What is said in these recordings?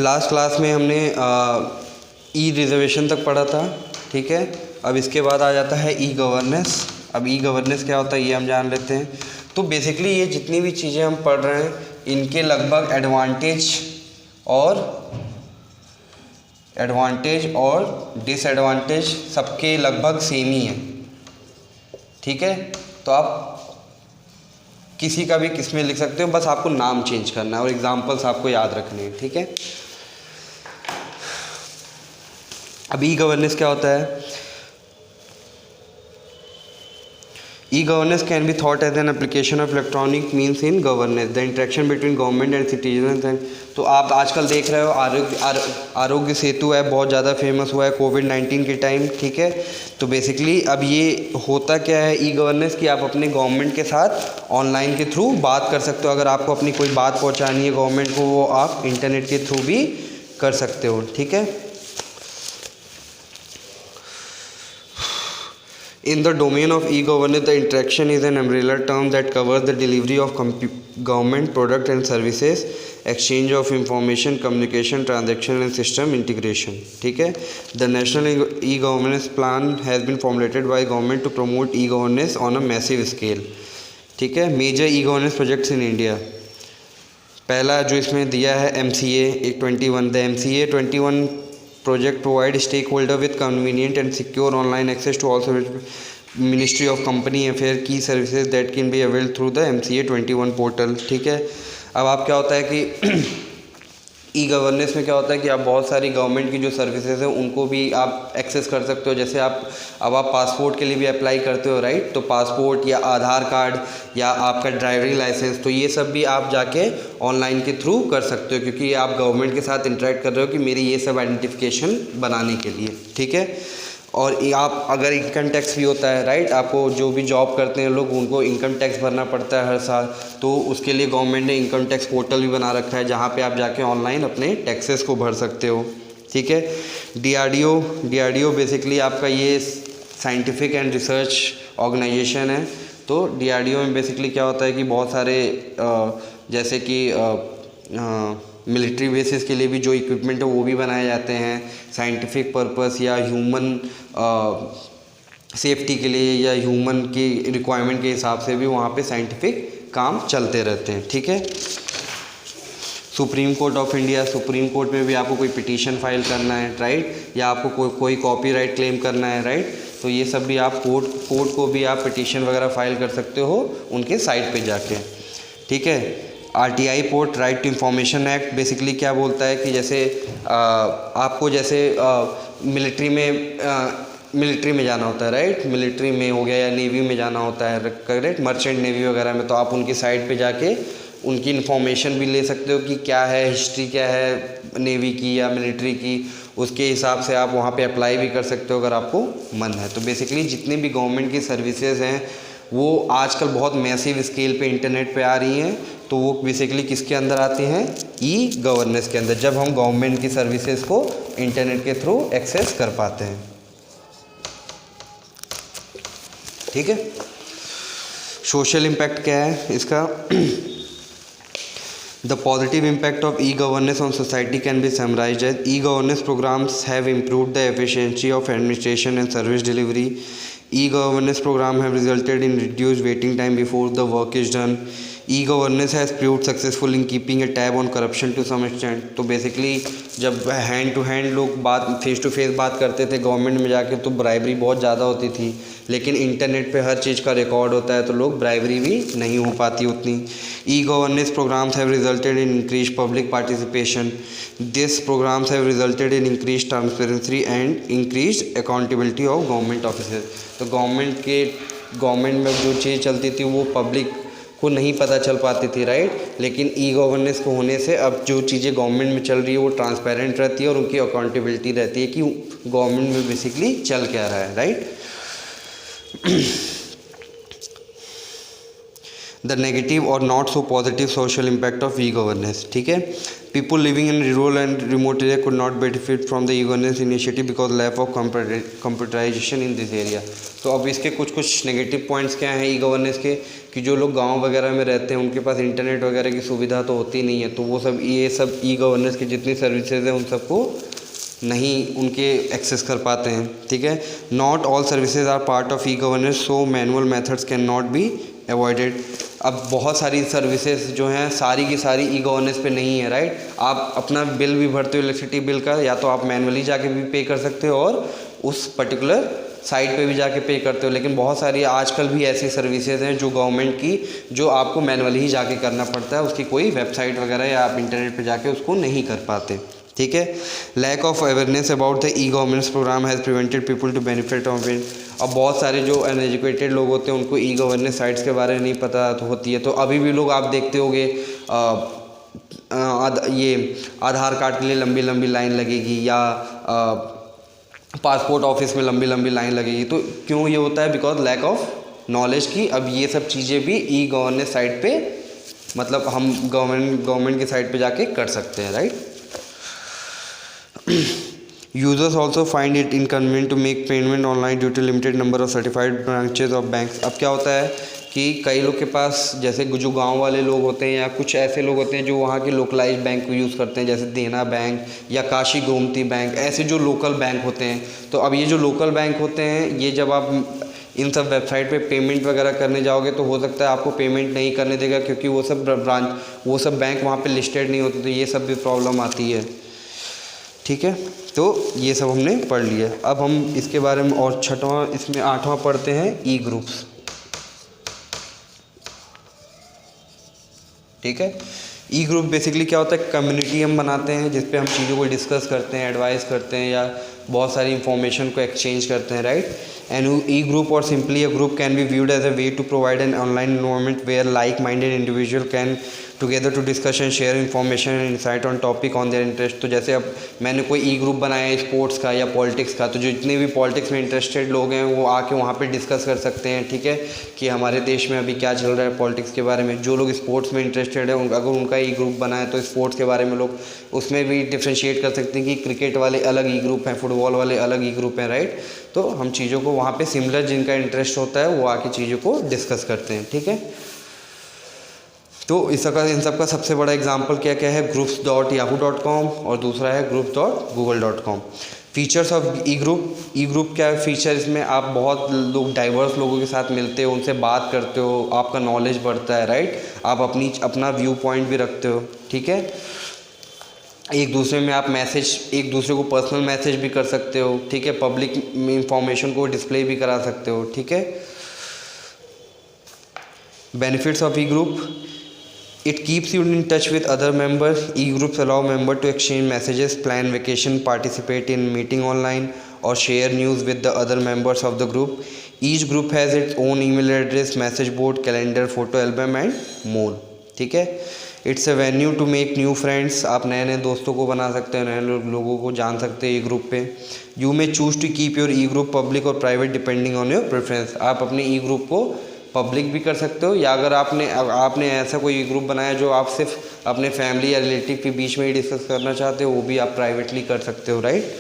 Last class में हमने ई reservation तक पढ़ा था, ठीक है। अब इसके बाद आ जाता है ई गवर्नेंस। अब ई गवर्नेंस क्या होता है ये हम जान लेते हैं। तो बेसिकली ये जितनी भी चीज़ें हम पढ़ रहे हैं इनके लगभग एडवांटेज और डिसएडवांटेज सबके लगभग सेम ही है, ठीक है। तो आप किसी का भी किस में लिख सकते हो, बस आपको नाम चेंज करना है और एग्जांपल्स आपको याद रखने हैं, ठीक है। अब ई गवर्नेंस क्या होता है? E governance can be thought as an application of electronic means in governance the interaction between government and citizen and. तो आप आजकल देख रहे हो आरोग्य सेतु ऐप बहुत ज़्यादा फेमस हुआ है कोविड-19 के टाइम, ठीक है। तो बेसिकली अब ये होता क्या है ई गवर्नेंस कि आप अपने गवर्नमेंट के साथ ऑनलाइन के थ्रू बात कर सकते हो। अगर आपको अपनी कोई बात पहुंचानी है गवर्नमेंट को, वो आप इंटरनेट के थ्रू भी कर सकते हो, ठीक है। In the domain of e-governance, the interaction is an umbrella term that covers the delivery of government product and services, exchange of information, communication, transaction and system integration. ठीक है। The national e-governance plan has been formulated by government to promote e-governance on a massive scale. ठीक है। Major e-governance projects in India. पहला जो इसमें दिया है MCA 21, the MCA 21 project provide stakeholder with convenient and secure online access to all services Ministry of Company Affairs key services that can be availed through the MCA 21 portal, ठीक है। अब आप क्या होता है कि ई गवर्नेंस में क्या होता है कि आप बहुत सारी गवर्नमेंट की जो सर्विसेज हैं उनको भी आप एक्सेस कर सकते हो। जैसे आप पासपोर्ट के लिए भी अप्लाई करते हो, राइट। तो पासपोर्ट या आधार कार्ड या आपका ड्राइविंग लाइसेंस, तो ये सब भी आप जाके ऑनलाइन के थ्रू कर सकते हो, क्योंकि आप गवर्नमेंट के साथ इंटरेक्ट कर रहे हो कि मेरी ये सब आइडेंटिफिकेशन बनाने के लिए, ठीक है। और आप अगर इनकम टैक्स भी होता है, राइट। आपको जो भी जॉब करते हैं लोग उनको इनकम टैक्स भरना पड़ता है हर साल, तो उसके लिए गवर्नमेंट ने इनकम टैक्स पोर्टल भी बना रखा है जहाँ पे आप जाके ऑनलाइन अपने टैक्सेस को भर सकते हो, ठीक है। DRDO बेसिकली आपका ये साइंटिफिक एंड रिसर्च ऑर्गेनाइजेशन है। तो DRDO में बेसिकली क्या होता है कि बहुत सारे जैसे कि मिलिट्री बेसिस के लिए भी जो इक्विपमेंट है वो भी बनाए जाते हैं, साइंटिफिक पर्पस या ह्यूमन सेफ्टी के लिए या ह्यूमन की रिक्वायरमेंट के हिसाब से भी वहाँ पे साइंटिफिक काम चलते रहते हैं, ठीक है। Supreme court of India, supreme court में भी आपको कोई पिटीशन फाइल करना है, राइट, या आपको कोई कॉपीराइट क्लेम करना है, राइट। तो ये सब भी आप कोर्ट को भी आप पिटीशन वगैरह फाइल कर सकते हो उनके साइट पे जाके, ठीक है। RTI port right to information act basically क्या बोलता है कि जैसे आपको जैसे मिलिट्री में जाना होता है, राइट। मिलिट्री में हो गया या नेवी में जाना होता है, करेक्ट, मर्चेंट नेवी वगैरह में, तो आप उनकी साइट पे जाके उनकी इन्फॉर्मेशन भी ले सकते हो कि क्या है, हिस्ट्री क्या है नेवी की या मिलिट्री की। उसके हिसाब से आप वहाँ पे अप्लाई भी कर सकते हो अगर आपको मन है। तो बेसिकली जितनी भी गवर्नमेंट की सर्विसेज हैं वो आजकल बहुत मैसिव स्केल पे इंटरनेट पे आ रही हैं, तो वो बेसिकली किसके अंदर आती हैं? ई गवर्नेंस के अंदर, जब हम गवर्नमेंट की सर्विसेज को इंटरनेट के थ्रू एक्सेस कर पाते हैं, ठीक है। सोशल इम्पैक्ट क्या है इसका? The positive impact of e-governance on society can be summarized as e-governance programs have improved the efficiency of administration and service delivery. E-governance program have resulted in reduced waiting time before the work is done. E-governance has proved successful in keeping a tab on corruption to some extent. तो basically जब hand to hand लोग face to face बात करते थे government में जाके तो bribery बहुत ज़्यादा होती थी, लेकिन इंटरनेट पे हर चीज़ का रिकॉर्ड होता है तो लोग ब्राइबरी भी नहीं हो पाती उतनी। E-governance programs have resulted in increased public participation. These programs have resulted in increased transparency and increased accountability of government officers. तो गवर्नमेंट में जो चीज़ चलती थी वो पब्लिक को नहीं पता चल पाती थी, राइट। लेकिन ई गवर्नेंस को होने से अब जो चीज़ें गवर्नमेंट में चल रही है वो ट्रांसपेरेंट रहती है और उनकी अकाउंटेबिलिटी रहती है कि गवर्नमेंट में बेसिकली चल क्या रहा है, राइट। द नेगेटिव और not so positive social impact of e governance. ठीक है, people living in rural and remote area could not benefit from the e governance initiative because lack of computerisation in this area. तो अब इसके कुछ negative points क्या हैं e governance के, कि जो लोग गांव वगैरह में रहते हैं उनके पास इंटरनेट वगैरह की सुविधा तो होती नहीं है, तो वो सब ये सब ई गवर्नेंस की जितनी सर्विसेज हैं उन सबको नहीं उनके एक्सेस कर पाते हैं। ठीक है, not all services are part of e governance so manual methods can not be avoided. अब बहुत सारी सर्विसेज जो हैं सारी की सारी ई गवर्नेंस पे नहीं है, राइट। आप अपना बिल भी भरते हो इलेक्ट्रिसिटी बिल का, या तो आप मैनुअली जाके भी पे कर सकते हो और उस पर्टिकुलर साइट पे भी जाके पे करते हो, लेकिन बहुत सारी आजकल भी ऐसी सर्विसेज हैं जो गवर्नमेंट की जो आपको मैनुअली ही जाके करना पड़ता है, उसकी कोई वेबसाइट वगैरह या आप इंटरनेट पे जाके उसको नहीं कर पाते। ठीक है, lack of awareness about the e governance programme has prevented people to benefit of it. अब बहुत सारे जो अनएजुकेटेड लोग होते हैं उनको ई गवर्नेंस साइट्स के बारे में नहीं पता होती है, तो अभी भी लोग आप देखते होंगे ये आधार कार्ड के लिए लंबी लंबी लाइन लगेगी या पासपोर्ट ऑफिस में लंबी लंबी लाइन लगेगी। तो क्यों ये होता है? बिकॉज लैक ऑफ नॉलेज की। अब ये सब चीज़ें भी ई गवर्नेंस साइट पे मतलब हम गवर्नमेंट की साइट पे जाके कर सकते हैं, right. Users also find it inconvenient to make payment online due to limited number of certified branches of banks। अब क्या होता है कि कई लोग के पास जैसे जो गांव वाले लोग होते हैं या कुछ ऐसे लोग होते हैं जो वहाँ के लोकलाइज बैंक को यूज़ करते हैं, जैसे देना बैंक या काशी गोमती बैंक, ऐसे जो लोकल बैंक होते हैं। तो अब ये जो लोकल बैंक होते हैं, ये जब आप इन सब वेबसाइट पे पेमेंट वगैरह करने जाओगे तो हो सकता है आपको पेमेंट नहीं करने देगा, क्योंकि वो सब बैंक वहाँ पे लिस्टेड नहीं होते, तो ये सब भी प्रॉब्लम आती है। ठीक है, तो ये सब हमने पढ़ लिया। अब हम इसके बारे में और छठवां इसमें 8वां पढ़ते हैं, ई ग्रुप्स। ठीक है, ई ग्रुप बेसिकली क्या होता है? कम्युनिटी हम बनाते हैं जिस पे हम चीज़ों को डिस्कस करते हैं, एडवाइस करते हैं या बहुत सारी इंफॉर्मेशन को एक्सचेंज करते हैं, राइट। एंड ई ग्रुप और simply a group can be viewed as a way to provide an online environment where like minded individual can together to discuss and share information and insight on topic on their interest. तो जैसे अब मैंने कोई ई group बनाया है sports का या politics का, तो जो जितने भी पॉलिटिक्स में इंटरेस्टेड लोग हैं वो आके वहाँ पे डिस्कस कर सकते हैं। ठीक है, कि हमारे देश में अभी क्या चल रहा है पॉलिटिक्स के बारे में। जो लोग स्पोर्ट्स में इंटरेस्टेड है अगर उनका ई ग्रुप बना है तो स्पोर्ट्स के बारे में लोग उसमें भी डिफ्रेंशिएट कर सकते हैं कि क्रिकेट वाले अलग ई ग्रुप हैं, फुटबॉल वाले अलग ई ग्रुप हैं, राइट। तो हम चीज़ों को वहाँ पर सिमिलर जिनका इंटरेस्ट होता है वो आके चीज़ों को डिस्कस करते हैं। ठीक है, तो इन सब का सबसे बड़ा एग्जांपल क्या क्या है? groups.yahoo.com और दूसरा है groups.google.com। Features of E group. E group क्या है फीचर? इसमें आप बहुत लोग डाइवर्स लोगों के साथ मिलते हो, उनसे बात करते हो, आपका नॉलेज बढ़ता है, राइट। आप अपना व्यू पॉइंट भी रखते हो। ठीक है, एक दूसरे में आप एक दूसरे को पर्सनल मैसेज भी कर सकते हो। ठीक है, पब्लिक इंफॉर्मेशन को डिस्प्ले भी करा सकते हो। ठीक है, benefits of E group. It keeps you in touch with other members. E-groups allow members to exchange messages, plan vacation, participate in meeting online, or share news with the other members of the group. Each group has its own email address, message board, calendar, photo album and more. ठीक है, It's a venue to make new friends. आप नए नए दोस्तों को बना सकते हैं, नए लोगों को जान सकते हैं ई ग्रुप पे। You may choose to keep your e-group public or private depending on your preference. आप अपने ई ग्रुप को पब्लिक भी कर सकते हो, या अगर आपने ऐसा कोई ग्रुप बनाया जो आप सिर्फ अपने फैमिली या रिलेटिव के बीच में ही डिस्कस करना चाहते हो, वो भी आप प्राइवेटली कर सकते हो, right.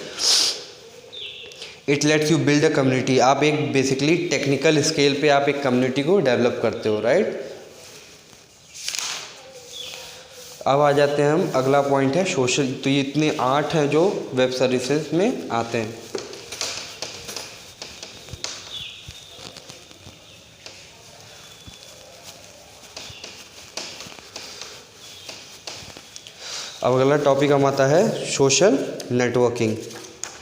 It let's you build a community. आप एक बेसिकली टेक्निकल स्केल पे आप एक कम्युनिटी को डेवलप करते हो, राइट। अब आ जाते हैं हम, अगला पॉइंट है सोशल। तो ये इतने 8 हैं जो वेब सर्विसेज में आते हैं। अब अगला टॉपिक हम आता है सोशल नेटवर्किंग।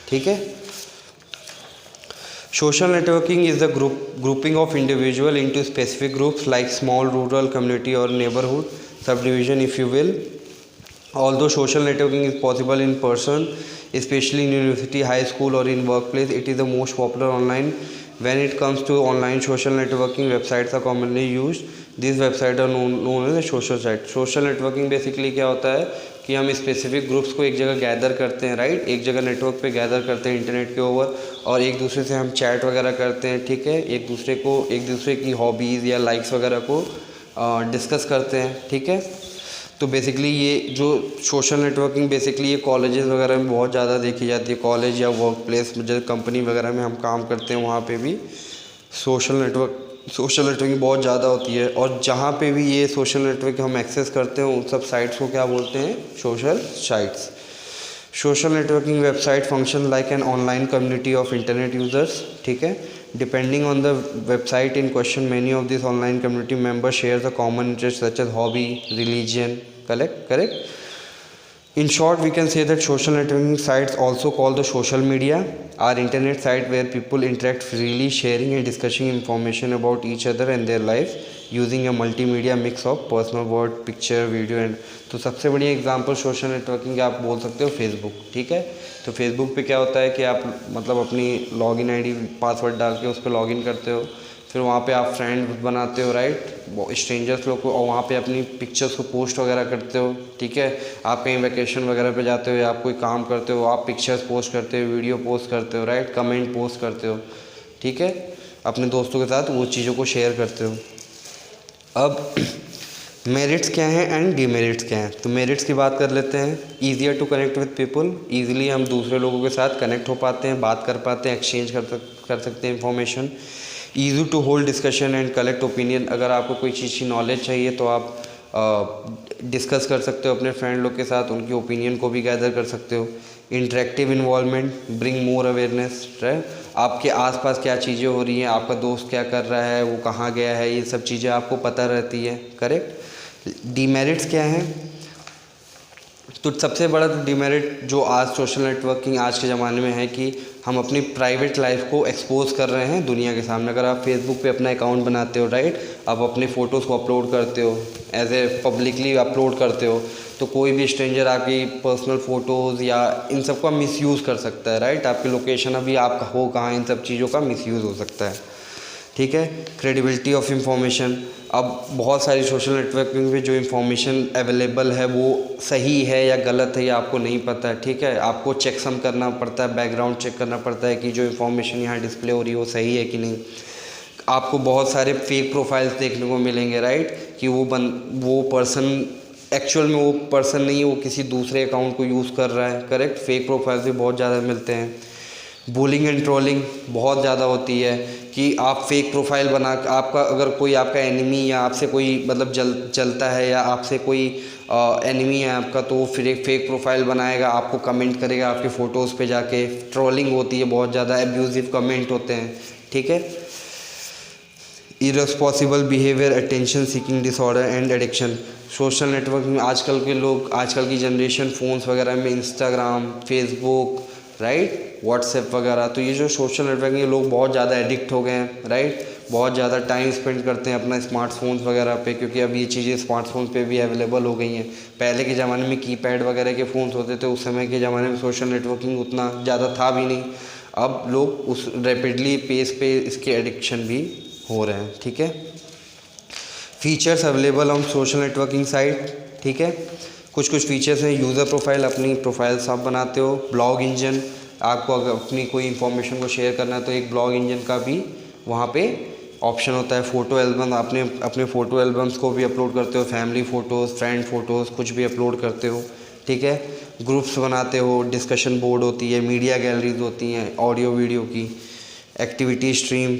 ठीक है, social networking is the grouping of individual into specific groups like small rural community or neighborhood subdivision if you will. Although social networking is possible in person, especially in university, high school or in workplace, it is the most popular online. When it comes to online social networking, websites are commonly used. These websites are known as a social site. Social networking basically क्या होता है कि हम specific groups को एक जगह gather करते हैं, राइट। एक जगह नेटवर्क पे गैदर करते हैं इंटरनेट के ओवर, और एक दूसरे से हम चैट वगैरह करते हैं। ठीक है, एक दूसरे की हॉबीज़ या लाइक्स वगैरह को डिस्कस करते हैं, ठीक है। तो बेसिकली ये जो सोशल नेटवर्किंग बेसिकली ये कॉलेजेस वगैरह में बहुत ज़्यादा देखी जाती है। कॉलेज या वर्क प्लेस में, जैसे कंपनी वगैरह में हम काम करते हैं, वहाँ पे भी सोशल नेटवर्किंग बहुत ज़्यादा होती है। और जहाँ पे भी ये सोशल नेटवर्क हम एक्सेस करते हैं, उन सब साइट्स को क्या बोलते हैं? Social sites. Social networking website function like an online community of internet users, ठीक है। Depending on the website in question, many of this online community members share the common interest such as hobby, religion, correct. In short, we can say that social networking sites, also called the social media, are internet sites where people interact freely, sharing and discussing information about each other and their lives using a multimedia mix of personal word, picture, video and तो सबसे बड़ी example social networking आप बोल सकते हो Facebook, ठीक है। तो फेसबुक पे क्या होता है कि आप मतलब अपनी लॉगिन आईडी पासवर्ड डाल के उस पर लॉगिन करते हो, फिर वहाँ पे आप फ्रेंड बनाते हो, राइट, स्ट्रेंजर्स लोग को, और वहाँ पे अपनी पिक्चर्स को पोस्ट वगैरह करते हो, ठीक है। आप कहीं वैकेशन वगैरह पे जाते हो या आप कोई काम करते हो, आप पिक्चर्स पोस्ट करते हो, वीडियो पोस्ट करते हो, राइट, कमेंट पोस्ट करते हो, ठीक है, अपने दोस्तों के साथ वो चीज़ों को शेयर करते हो। अब मेरिट्स क्या हैं एंड डीमेरिट्स क्या हैं? तो मेरिट्स की बात कर लेते हैं। Easier to connect with people, easily हम दूसरे लोगों के साथ कनेक्ट हो पाते हैं, बात कर पाते हैं, एक्सचेंज कर सकते हैं information. Easy to hold discussion and collect opinion, अगर आपको कोई चीज़ की नॉलेज चाहिए तो आप डिस्कस कर सकते हो अपने फ्रेंड लोग के साथ, उनकी ओपिनियन को भी गैदर कर सकते हो। Interactive involvement, bring more awareness, right, आपके आसपास क्या चीज़ें हो रही हैं, आपका दोस्त क्या कर रहा है, वो कहाँ गया है, ये सब चीज़ें आपको पता रहती है, करेक्ट। डीमेरिट्स क्या हैं? तो सबसे बड़ा डीमेरिट जो आज सोशल नेटवर्किंग आज के ज़माने में है कि हम अपनी प्राइवेट लाइफ को एक्सपोज कर रहे हैं दुनिया के सामने। अगर आप फेसबुक पे अपना अकाउंट बनाते हो, राइट, आप अपने फ़ोटोज़ को अपलोड करते हो, एज ए पब्लिकली अपलोड करते हो, तो कोई भी स्ट्रेंजर आपकी पर्सनल फ़ोटोज़ या इन सब का मिसयूज़ कर सकता है, राइट। आपकी लोकेशन अभी आप हो कहाँ, इन सब चीज़ों का मिसयूज़ हो सकता है, ठीक है। क्रेडिबिलिटी ऑफ इंफॉर्मेशन, अब बहुत सारी सोशल नेटवर्किंग पे जो इन्फॉर्मेशन अवेलेबल है वो सही है या गलत है, ये आपको नहीं पता है, ठीक है। आपको चेकसम करना पड़ता है, बैकग्राउंड चेक करना पड़ता है कि जो इन्फॉर्मेशन यहाँ डिस्प्ले हो रही है वो सही है कि नहीं। आपको बहुत सारे फेक प्रोफाइल्स देखने को मिलेंगे, राइट, कि वो पर्सन एक्चुअल में वो पर्सन नहीं है, वो किसी दूसरे अकाउंट को यूज़ कर रहा है, करेक्ट। फेक प्रोफाइल्स भी बहुत ज़्यादा मिलते हैं। बुलिंग एंड ट्रोलिंग बहुत ज़्यादा होती है कि आप फेक प्रोफाइल बना, आपका अगर कोई आपका एनिमी या आपसे कोई मतलब चलता है या आपसे कोई एनिमी है आपका, तो वो फिर एक फेक प्रोफाइल बनाएगा, आपको कमेंट करेगा आपके फ़ोटोज़ पे जाके। ट्रोलिंग होती है बहुत ज़्यादा, एब्यूज़िव कमेंट होते हैं, ठीक है। Irresponsible behaviour, attention seeking disorder and addiction, social networking में आजकल के लोग, आजकल की जनरेशन फ़ोन्स वगैरह में इंस्टाग्राम, फेसबुक, राइट, व्हाट्सएप वगैरह, तो ये जो सोशल नेटवर्किंग लोग बहुत ज़्यादा एडिक्ट हो गए हैं, राइट, बहुत ज़्यादा टाइम स्पेंड करते हैं अपना स्मार्टफोन्स वगैरह पे, क्योंकि अब ये चीज़ें स्मार्टफोन पे भी अवेलेबल हो गई हैं। पहले के ज़माने में कीपैड वगैरह के फ़ोन्स होते थे, उस समय के ज़माने में सोशल नेटवर्किंग उतना ज़्यादा था भी नहीं। अब लोग उस रैपिडली पेस पे इसके एडिक्शन भी हो रहे हैं, ठीक है। Features available on social networking site, ठीक है। कुछ फीचर्स हैं। यूज़र प्रोफाइल, अपनी प्रोफाइल्स आप बनाते हो। ब्लॉग इंजन, आपको अगर अपनी कोई इन्फॉर्मेशन को शेयर करना है तो एक ब्लॉग इंजन का भी वहाँ पे ऑप्शन होता है। फ़ोटो एल्बम, आपने अपने फ़ोटो एल्बम्स को भी अपलोड करते हो, फैमिली फ़ोटोज़, फ्रेंड फ़ोटोज़, कुछ भी अपलोड करते हो, ठीक है। ग्रुप्स बनाते हो, डिस्कशन बोर्ड होती है, मीडिया गैलरीज होती हैं ऑडियो वीडियो की, एक्टिविटी स्ट्रीम,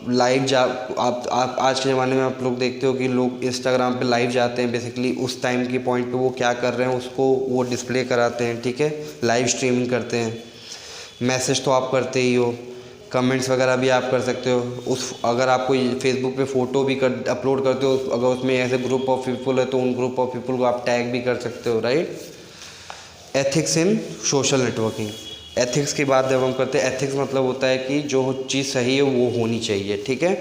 लाइव आप आज के ज़माने में आप लोग देखते हो कि लोग इंस्टाग्राम पे लाइव जाते हैं, बेसिकली उस टाइम की पॉइंट पे वो क्या कर रहे हैं उसको वो डिस्प्ले कराते हैं, ठीक है, लाइव स्ट्रीमिंग करते हैं। मैसेज तो आप करते ही हो, कमेंट्स वगैरह भी आप कर सकते हो। उस अगर आप कोई फेसबुक पे फ़ोटो भी अपलोड करते हो, अगर उसमें ऐसे ग्रुप ऑफ पीपल है तो उन ग्रुप ऑफ पीपल को आप टैग भी कर सकते हो, right. Ethics in social networking, ethics की बात जब हम करते हैं, एथिक्स मतलब होता है कि जो चीज़ सही है वो होनी चाहिए, ठीक है।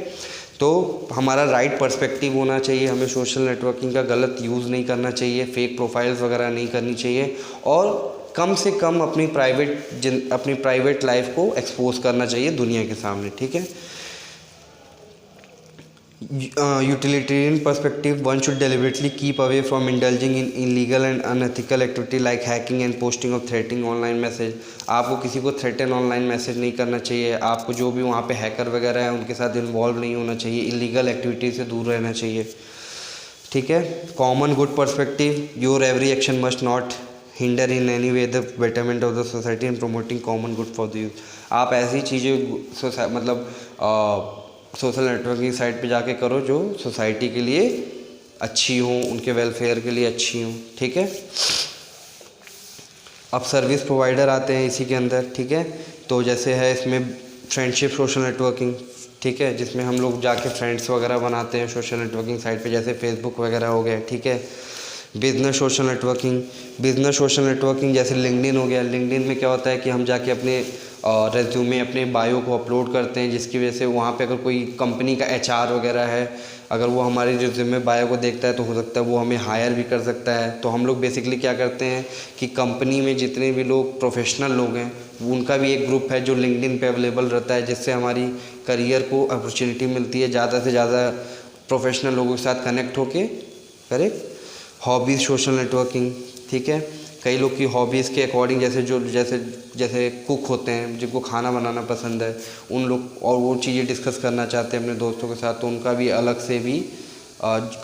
तो हमारा राइट पर्सपेक्टिव होना चाहिए, हमें सोशल नेटवर्किंग का गलत यूज़ नहीं करना चाहिए, फेक प्रोफाइल्स वगैरह नहीं करनी चाहिए, और कम से कम अपनी प्राइवेट लाइफ को एक्सपोज करना चाहिए दुनिया के सामने, ठीक है। Utilitarian perspective, one should deliberately keep away from indulging in illegal and unethical activity like hacking and posting of threatening online message। आपको किसी को थ्रेटन ऑनलाइन मैसेज नहीं करना चाहिए, आपको जो भी वहाँ पे हैकर वगैरह है उनके साथ इन्वॉल्व नहीं होना चाहिए, इलीगल एक्टिविटी से दूर रहना चाहिए। ठीक है। Common good perspective, your every action must not hinder in any way the betterment of the society and promoting common good for the youth. आप ऐसी चीज़ें मतलब सोशल नेटवर्किंग साइट पे जाके करो जो सोसाइटी के लिए अच्छी हों, उनके वेलफेयर के लिए अच्छी हों, ठीक है। अब सर्विस प्रोवाइडर आते हैं इसी के अंदर, ठीक है। तो जैसे है इसमें फ्रेंडशिप सोशल नेटवर्किंग, ठीक है, जिसमें हम लोग जाके फ्रेंड्स वगैरह बनाते हैं सोशल नेटवर्किंग साइट पे, जैसे फेसबुक वगैरह हो गया, ठीक है। Business social networking, business social networking जैसे लिंक्डइन हो गया। लिंक्डइन में क्या होता है कि हम जाके अपने रेज्यूमे, अपने बायो को अपलोड करते हैं, जिसकी वजह से वहाँ पे अगर कोई कंपनी का एचआर वगैरह है, अगर वो हमारी रेज्यूमे बायो को देखता है तो हो सकता है वो हमें हायर भी कर सकता है। तो हम लोग बेसिकली क्या करते हैं कि कंपनी में जितने भी लोग प्रोफेशनल लोग हैं उनका भी एक ग्रुप है जो लिंक्डइन पे अवेलेबल रहता है, जिससे हमारी करियर को अपॉर्चुनिटी मिलती है ज़्यादा से ज़्यादा प्रोफेशनल लोगों के साथ कनेक्ट होके, करेक्ट। हॉबीज़ सोशल नेटवर्किंग, ठीक है। कई लोग की हॉबीज़ के अकॉर्डिंग जैसे कुक होते हैं, जिनको खाना बनाना पसंद है, उन लोग और वो चीज़ें डिस्कस करना चाहते हैं अपने दोस्तों के साथ, तो उनका भी अलग से भी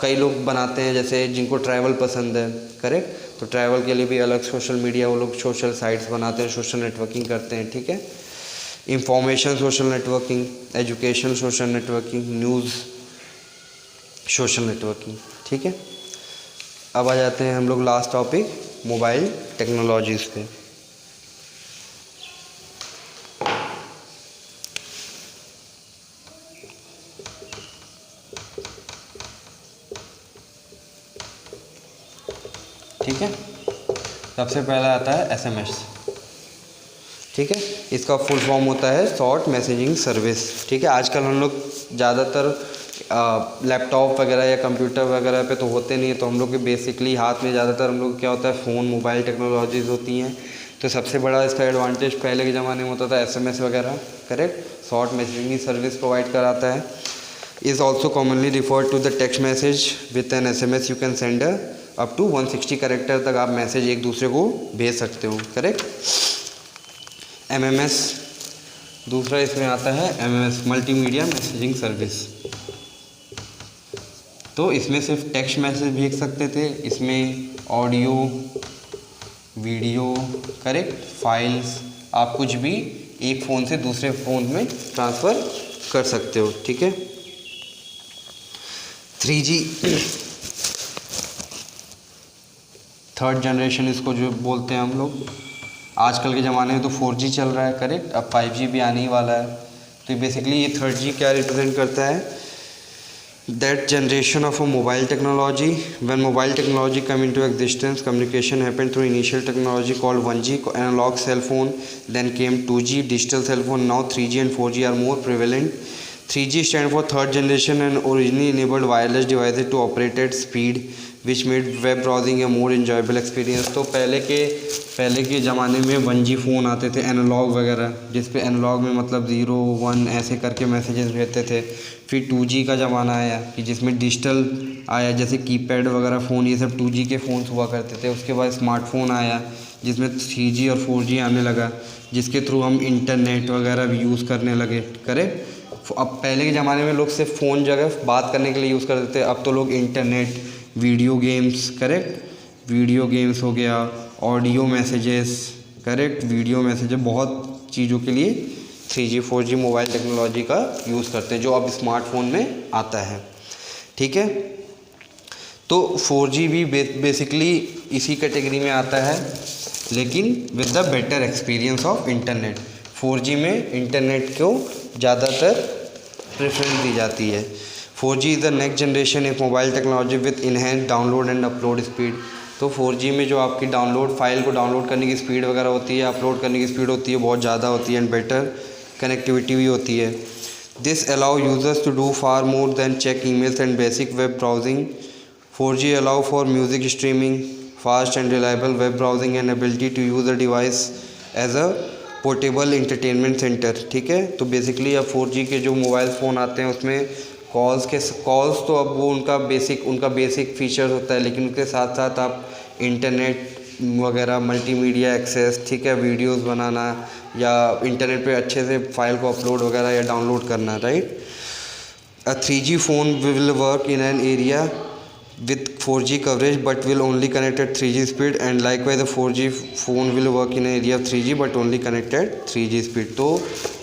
कई लोग बनाते हैं, जैसे जिनको ट्रैवल पसंद है, करेक्ट। तो ट्रैवल के लिए भी अलग सोशल मीडिया, वो लोग सोशल साइट्स बनाते हैं, सोशल नेटवर्किंग करते हैं, ठीक है। Information social networking, education social networking, news social networking, ठीक है। अब आ जाते हैं हम लोग लास्ट टॉपिक मोबाइल टेक्नोलॉजीज़ पे। ठीक है, सबसे पहला आता है एसएमएस, ठीक है। इसका फुल फॉर्म होता है शॉर्ट मैसेजिंग सर्विस, ठीक है। आजकल हम लोग ज़्यादातर लैपटॉप वगैरह या कंप्यूटर वगैरह पे तो होते नहीं है, तो हम लोग के बेसिकली हाथ में ज़्यादातर हम लोग क्या होता है फ़ोन, मोबाइल टेक्नोलॉजीज़ होती हैं। तो सबसे बड़ा इसका एडवांटेज पहले के ज़माने में होता था एसएमएस वगैरह, correct. Short messaging service provide कराता है। Is also commonly referred to the text message with an SMS you can send up to 160 character तक आप मैसेज एक दूसरे को भेज सकते हो, करेक्ट। एमएमएस दूसरा इसमें आता है, एमएमएस मल्टीमीडिया मैसेजिंग सर्विस। तो इसमें सिर्फ टेक्स्ट मैसेज भेज सकते थे, इसमें ऑडियो, वीडियो, करेक्ट, फाइल्स, आप कुछ भी एक फ़ोन से दूसरे फ़ोन में ट्रांसफ़र कर सकते हो, ठीक है। 3G थर्ड जनरेशन इसको जो बोलते हैं हम लोग। आजकल के ज़माने में तो 4G चल रहा है, करेक्ट। अब 5G भी आने ही वाला है। तो बेसिकली ये 3G क्या रिप्रेजेंट करता है, that generation of a mobile technology. When mobile technology come into existence, communication happened through initial technology called 1G, analog cell phone, then came 2G, digital cell phone. Now 3G and 4G are more prevalent. 3G stand for third generation and originally enabled wireless devices to operate at speed, which made web browsing a more enjoyable experience. तो पहले के ज़माने में 1G phone आते थे analogue वगैरह, जिस पे एनालॉग में मतलब 0 1 ऐसे करके मैसेजेस भेजते थे। फिर 2G का ज़माना आया कि जिसमें डिजिटल आया, जैसे कीपैड वगैरह फ़ोन, ये सब 2G के फ़ोन्स हुआ करते थे। उसके बाद स्मार्टफ़ोन आया जिसमें 3G और 4G आने लगा, जिसके थ्रू हम इंटरनेट वगैरह भी यूज़ करने लगे, करेक्ट। अब पहले के ज़माने में लोग सिर्फ फ़ोन जगह बात करने के लिए यूज़ करते थे, अब तो लोग internet, video games, correct, video games हो गया, audio messages, correct, video messages, बहुत चीज़ों के लिए 3G 4G मोबाइल टेक्नोलॉजी का यूज़ करते हैं, जो अब स्मार्टफ़ोन में आता है, ठीक है। तो 4G भी बेसिकली इसी कैटेगरी में आता है, लेकिन with the better experience of internet. 4G में इंटरनेट को ज़्यादातर प्रेफरेंस दी जाती है। 4G is the next generation of mobile technology with enhance download and upload speed. तो 4G में जो आपकी डाउनलोड फाइल को डाउनलोड करने की स्पीड वगैरह होती है, अपलोड करने की स्पीड होती है, बहुत ज़्यादा होती है, एंड बेटर कनेक्टिविटी भी होती है। This allow users to do far more than check emails and basic web browsing. 4G allow for music streaming, fast and reliable web browsing and ability to use the device as a portable entertainment centre, ठीक है। तो basically अब 4G के जो mobile phone आते हैं उसमें calls तो अब वो उनका बेसिक फ़ीचर्स होता है, लेकिन उसके साथ साथ आप इंटरनेट वगैरह, मल्टीमीडिया एक्सेस, ठीक है, वीडियोस बनाना या इंटरनेट पे अच्छे से फाइल को अपलोड वगैरह या डाउनलोड करना, right. A 3G phone will work in an area with 4G coverage but will only connect at 3G speed, and likewise the 4G phone will work in an area of 3G but only connect at 3G speed। तो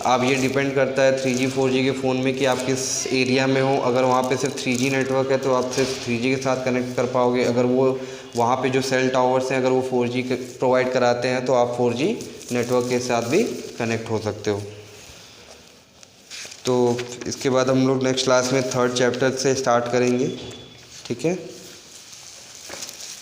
अब ये depend करता है 3G 4G के phone में कि आप किस एरिया में हो। अगर वहाँ पे सिर्फ 3G नेटवर्क है तो आप सिर्फ 3G के साथ कनेक्ट कर पाओगे। अगर वो वहाँ पे जो सेल टावर्स हैं अगर वो 4G प्रोवाइड कराते हैं तो आप 4G नेटवर्क के साथ भी कनेक्ट हो सकते हो। तो इसके बाद हम लोग नेक्स्ट क्लास में 3rd चैप्टर से स्टार्ट करेंगे, ठीक है।